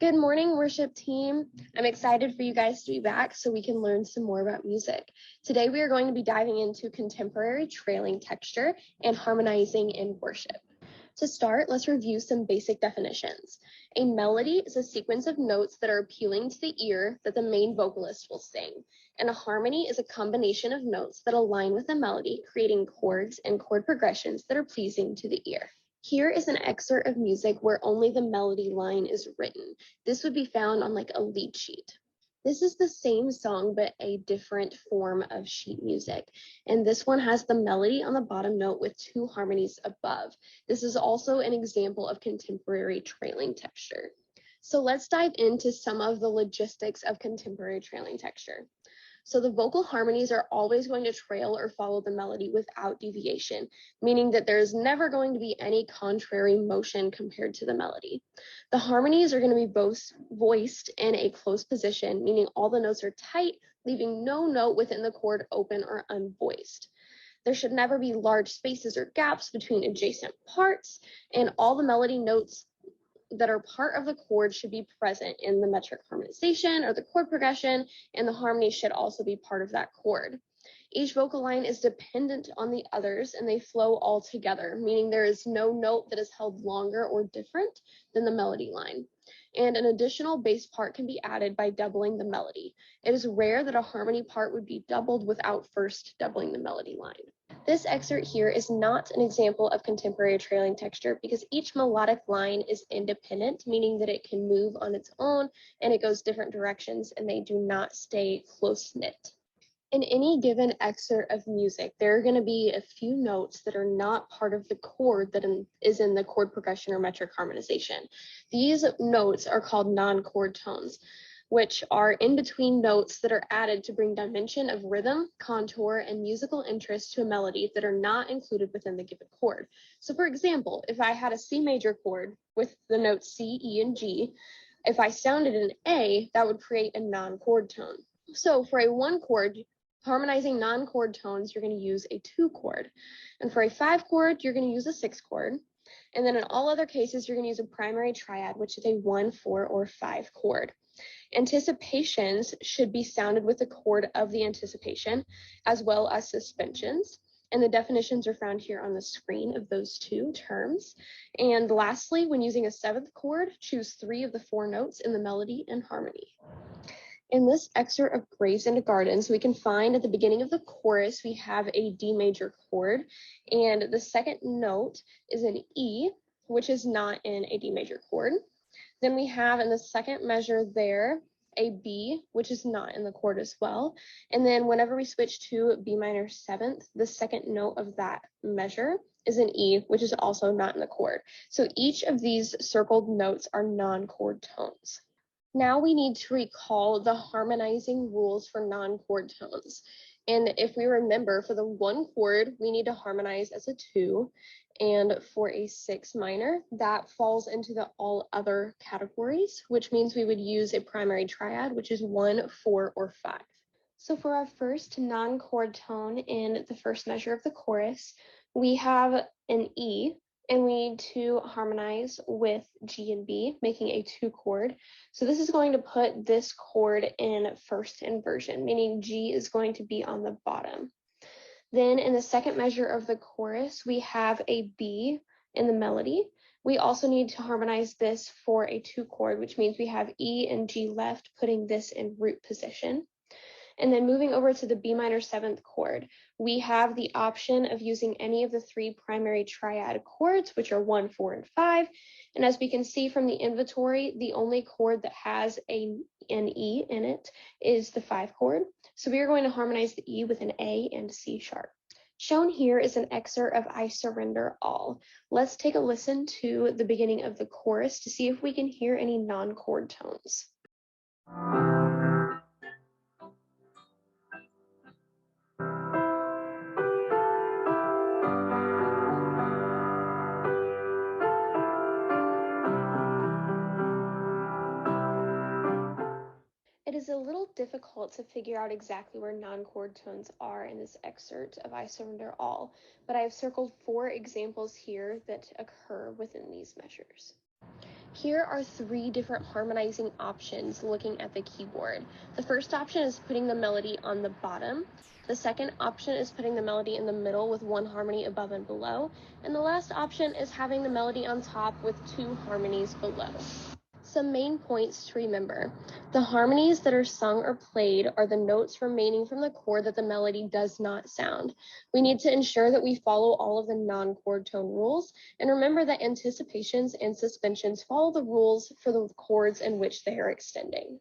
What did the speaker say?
Good morning, worship team. I'm excited for you guys to be back so we can learn some more about music. Today we are going to be diving into contemporary trailing texture and harmonizing in worship. To start, let's review some basic definitions. A melody is a sequence of notes that are appealing to the ear that the main vocalist will sing, and a harmony is a combination of notes that align with the melody, creating chords and chord progressions that are pleasing to the ear. Here is an excerpt of music where only the melody line is written. This would be found on like a lead sheet. This is the same song, but a different form of sheet music. And this one has the melody on the bottom note with two harmonies above. This is also an example of contemporary trailing texture. So let's dive into some of the logistics of contemporary trailing texture. So the vocal harmonies are always going to trail or follow the melody without deviation, meaning that there's never going to be any contrary motion compared to the melody. The harmonies are going to be both voiced in a close position, meaning all the notes are tight, leaving no note within the chord open or unvoiced. There should never be large spaces or gaps between adjacent parts, and all the melody notes that are part of the chord should be present in the metric harmonization or the chord progression, and the harmony should also be part of that chord. Each vocal line is dependent on the others and they flow all together, meaning there is no note that is held longer or different than the melody line. And an additional bass part can be added by doubling the melody. It is rare that a harmony part would be doubled without first doubling the melody line. This excerpt here is not an example of contemporary trailing texture because each melodic line is independent, meaning that it can move on its own and it goes different directions and they do not stay close-knit. In any given excerpt of music, there are going to be a few notes that are not part of the chord that is in the chord progression or metric harmonization. These notes are called non-chord tones, which are in between notes that are added to bring dimension of rhythm, contour, and musical interest to a melody that are not included within the given chord. So for example, if I had a C major chord with the notes C, E, and G, if I sounded an A, that would create a non-chord tone. So for a one chord, harmonizing non-chord tones, you're going to use a 2 chord. And for a 5 chord, you're going to use a 6 chord. And then in all other cases, you're going to use a primary triad, which is a 1, 4, or 5 chord. Anticipations should be sounded with the chord of the anticipation, as well as suspensions. And the definitions are found here on the screen of those two terms. And lastly, when using a 7th chord, choose 3 of the 4 notes in the melody and harmony. In this excerpt of Graves into Gardens, we can find at the beginning of the chorus, we have a D major chord, and the second note is an E, which is not in a D major chord. Then we have in the second measure there a B, which is not in the chord as well. And then whenever we switch to B minor 7th, the second note of that measure is an E, which is also not in the chord. So each of these circled notes are non-chord tones. Now we need to recall the harmonizing rules for non-chord tones. And if we remember, for the 1 chord, we need to harmonize as a 2. And for a 6 minor, that falls into the all other categories, which means we would use a primary triad, which is 1, 4, or 5. So for our first non-chord tone in the first measure of the chorus, we have an E, and we need to harmonize with G and B, making a 2 chord. So this is going to put this chord in first inversion, meaning G is going to be on the bottom. Then in the second measure of the chorus, we have a B in the melody. We also need to harmonize this for a 2 chord, which means we have E and G left, putting this in root position. And then moving over to the B minor 7th chord, we have the option of using any of the 3 primary triad chords, which are 1, 4, and 5. And as we can see from the inventory, the only chord that has an E in it is the 5 chord. So we are going to harmonize the E with an A and C sharp. Shown here is an excerpt of I Surrender All. Let's take a listen to the beginning of the chorus to see if we can hear any non-chord tones. It is a little difficult to figure out exactly where non-chord tones are in this excerpt of I Surrender All, but I have circled 4 examples here that occur within these measures. Here are 3 different harmonizing options looking at the keyboard. The first option is putting the melody on the bottom. The second option is putting the melody in the middle with 1 harmony above and below. And the last option is having the melody on top with 2 harmonies below. Some main points to remember. The harmonies that are sung or played are the notes remaining from the chord that the melody does not sound. We need to ensure that we follow all of the non-chord tone rules, and remember that anticipations and suspensions follow the rules for the chords in which they are extending.